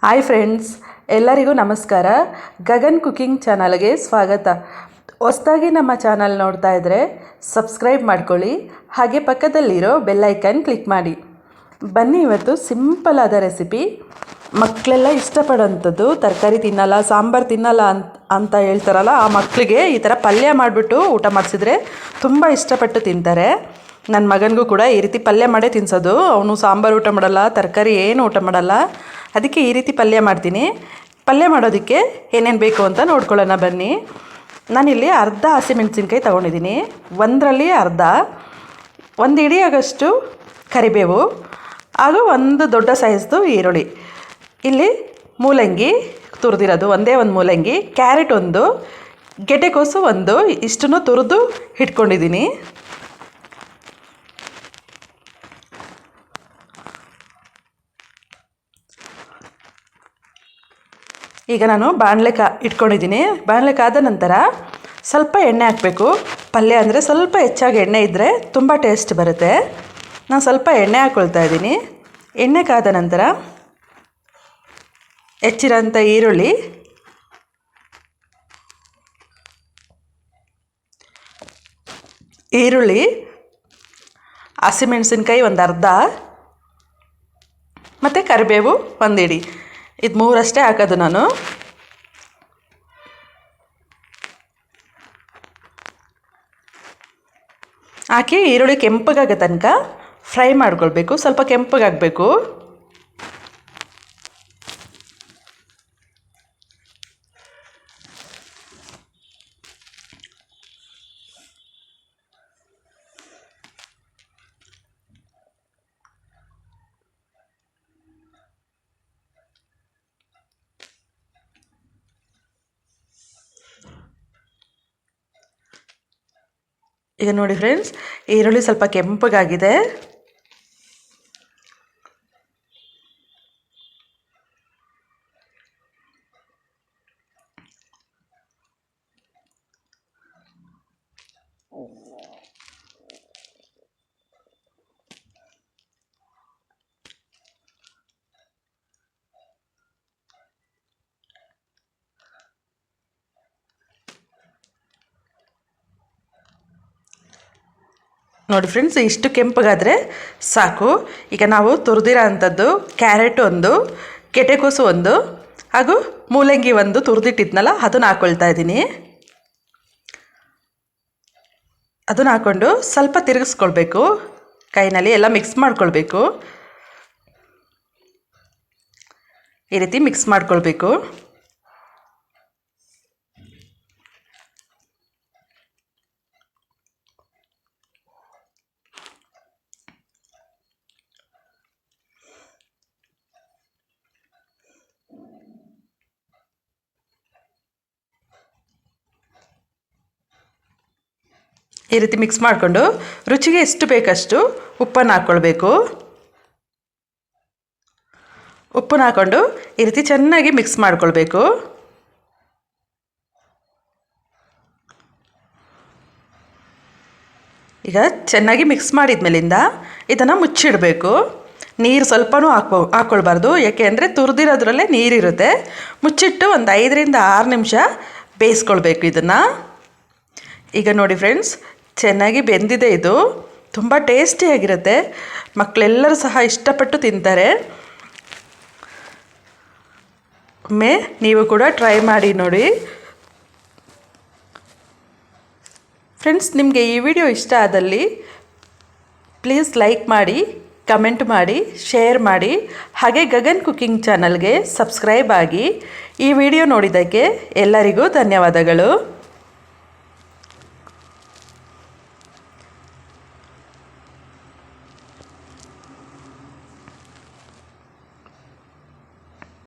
Hi friends, ಎಲ್ಲರಿಗೂ ನಮಸ್ಕಾರ. Gagan cooking ಚಾನಲ್ಗೆ ಸ್ವಾಗತ. ಹೊಸದಾಗಿ ನಮ್ಮ ಚಾನಲ್ ನೋಡ್ತಾ ಇದ್ದರೆ ಸಬ್ಸ್ಕ್ರೈಬ್ ಮಾಡ್ಕೊಳ್ಳಿ, ಹಾಗೆ ಪಕ್ಕದಲ್ಲಿರೋ ಬೆಲ್ಲೈಕನ್ ಕ್ಲಿಕ್ ಮಾಡಿ. ಬನ್ನಿ, ಇವತ್ತು ಸಿಂಪಲ್ ಆದ ರೆಸಿಪಿ. ಮಕ್ಕಳೆಲ್ಲ ಇಷ್ಟಪಡೋಂಥದ್ದು. ತರಕಾರಿ ತಿನ್ನಲ್ಲ, ಸಾಂಬಾರು ತಿನ್ನಲ್ಲ ಅಂತ ಹೇಳ್ತಾರಲ್ಲ, ಆ ಮಕ್ಕಳಿಗೆ ಈ ಥರ ಪಲ್ಯ ಮಾಡಿಬಿಟ್ಟು ಊಟ ಮಾಡಿಸಿದ್ರೆ ತುಂಬ ಇಷ್ಟಪಟ್ಟು ತಿಂತಾರೆ. ನನ್ನ ಮಗನಿಗೂ ಕೂಡ ಈ ರೀತಿ ಪಲ್ಯ ಮಾಡೇ ತಿನ್ನಿಸೋದು. ಅವನು ಸಾಂಬಾರು ಊಟ ಮಾಡಲ್ಲ, ತರಕಾರಿ ಏನು ಊಟ ಮಾಡಲ್ಲ. ಅದಕ್ಕೆ ಈ ರೀತಿ ಪಲ್ಯ ಮಾಡ್ತೀನಿ. ಪಲ್ಯ ಮಾಡೋದಕ್ಕೆ ಏನೇನು ಬೇಕು ಅಂತ ನೋಡ್ಕೊಳ್ಳೋಣ ಬನ್ನಿ. ನಾನಿಲ್ಲಿ ಅರ್ಧ ಹಸಿಮೆಣಸಿನ್ಕಾಯಿ ತೊಗೊಂಡಿದ್ದೀನಿ. ಒಂದರಲ್ಲಿ ಅರ್ಧ, ಒಂದು ಹಿಡಿಯಾಗಷ್ಟು ಕರಿಬೇವು, ಹಾಗೂ ಒಂದು ದೊಡ್ಡ ಸೈಜ್ದು ಈರುಳ್ಳಿ. ಇಲ್ಲಿ ಮೂಲಂಗಿ ತುರಿದಿರೋದು ಒಂದೇ ಒಂದು ಮೂಲಂಗಿ, ಕ್ಯಾರೆಟ್ ಒಂದು, ಗೆಡ್ಡೆಕೋಸು ಒಂದು, ಇಷ್ಟನ್ನು ತುರಿದು ಇಟ್ಕೊಂಡಿದ್ದೀನಿ. ಈಗ ನಾನು ಬಾಣಲೆ ಇಟ್ಕೊಂಡಿದ್ದೀನಿ. ಬಾಣಲೆ ಕಾದ ನಂತರ ಸ್ವಲ್ಪ ಎಣ್ಣೆ ಹಾಕಬೇಕು. ಪಲ್ಯ ಅಂದರೆ ಸ್ವಲ್ಪ ಹೆಚ್ಚಾಗಿ ಎಣ್ಣೆ ಇದ್ದರೆ ತುಂಬ ಟೇಸ್ಟ್ ಬರುತ್ತೆ. ನಾನು ಸ್ವಲ್ಪ ಎಣ್ಣೆ ಹಾಕ್ಕೊಳ್ತಾ ಇದ್ದೀನಿ. ಎಣ್ಣೆ ಕಾದ ನಂತರ ಹೆಚ್ಚಿರೋಂಥ ಈರುಳ್ಳಿ, ಹಸಿಮೆಣಸಿನ್ಕಾಯಿ ಒಂದು ಅರ್ಧ, ಮತ್ತು ಕರಿಬೇವು ಒಂದು ಹಿಡಿ. ಇದು ಮೂರಷ್ಟೇ ಹಾಕೋದು ನಾನು. ಹಾಕಿ ಈರುಳ್ಳಿ ಕೆಂಪಗಾಗೋ ತನಕ ಫ್ರೈ ಮಾಡ್ಕೊಳ್ಬೇಕು. ಸ್ವಲ್ಪ ಕೆಂಪಗಾಗಬೇಕು. ಈಗ ನೋಡಿ ಫ್ರೆಂಡ್ಸ್, ಈರುಳ್ಳಿ ಸ್ವಲ್ಪ ಕೆಂಪಗಾಗಿದೆ. ನೋಡಿ ಫ್ರೆಂಡ್ಸ್, ಇಷ್ಟು ಕೆಂಪಗಾದರೆ ಸಾಕು. ಈಗ ನಾವು ತುರಿದಿರೋ ಅಂಥದ್ದು ಕ್ಯಾರೆಟ್ ಒಂದು, ಗೆಡ್ಡೆಕೋಸು ಒಂದು, ಹಾಗೂ ಮೂಲಂಗಿ ಒಂದು ತುರಿದಿಟ್ಟಿದ್ನಲ್ಲ, ಅದನ್ನು ಹಾಕ್ಕೊಳ್ತಾ ಇದ್ದೀನಿ. ಅದನ್ನು ಹಾಕ್ಕೊಂಡು ಸ್ವಲ್ಪ ತಿರುಗಿಸ್ಕೊಳ್ಬೇಕು. ಕೈನಲ್ಲಿ ಎಲ್ಲ ಮಿಕ್ಸ್ ಮಾಡ್ಕೊಳ್ಬೇಕು. ಈ ರೀತಿ ಮಿಕ್ಸ್ ಮಾಡ್ಕೊಳ್ಬೇಕು. ಈ ರೀತಿ ಮಿಕ್ಸ್ ಮಾಡಿಕೊಂಡು ರುಚಿಗೆ ಎಷ್ಟು ಬೇಕಷ್ಟು ಉಪ್ಪನ್ನು ಹಾಕ್ಕೊಳ್ಬೇಕು. ಉಪ್ಪನ್ನು ಹಾಕ್ಕೊಂಡು ಈ ರೀತಿ ಚೆನ್ನಾಗಿ ಮಿಕ್ಸ್ ಮಾಡ್ಕೊಳ್ಬೇಕು. ಈಗ ಚೆನ್ನಾಗಿ ಮಿಕ್ಸ್ ಮಾಡಿದ ಮೇಲಿಂದ ಇದನ್ನು ಮುಚ್ಚಿಡಬೇಕು. ನೀರು ಸ್ವಲ್ಪನೂ ಹಾಕ್ಕೊಳ್ಬಾರ್ದು, ಯಾಕೆ ಅಂದರೆ ತುರಿದಿರೋದ್ರಲ್ಲೇ ನೀರಿರುತ್ತೆ. ಮುಚ್ಚಿಟ್ಟು ಒಂದು 5ರಿಂದ 6 ನಿಮಿಷ ಬೇಯಿಸ್ಕೊಳ್ಬೇಕು ಇದನ್ನು. ಈಗ ನೋಡಿ ಫ್ರೆಂಡ್ಸ್, ಚೆನ್ನಾಗಿ ಬೆಂದಿದೆ. ಇದು ತುಂಬ ಟೇಸ್ಟಿಯಾಗಿರುತ್ತೆ. ಮಕ್ಕಳೆಲ್ಲರೂ ಸಹ ಇಷ್ಟಪಟ್ಟು ತಿಂತಾರೆ. ಒಮ್ಮೆ ನೀವು ಕೂಡ ಟ್ರೈ ಮಾಡಿ ನೋಡಿ ಫ್ರೆಂಡ್ಸ್. ನಿಮಗೆ ಈ ವಿಡಿಯೋ ಇಷ್ಟ ಆದಲ್ಲಿ ಪ್ಲೀಸ್ ಲೈಕ್ ಮಾಡಿ, ಕಮೆಂಟ್ ಮಾಡಿ, ಶೇರ್ ಮಾಡಿ, ಹಾಗೆ ಗಗನ್ ಕುಕಿಂಗ್ ಚಾನಲ್ಗೆ ಸಬ್ಸ್ಕ್ರೈಬ್ ಆಗಿ. ಈ ವಿಡಿಯೋ ನೋಡಿದ್ದಕ್ಕೆ ಎಲ್ಲರಿಗೂ ಧನ್ಯವಾದಗಳು.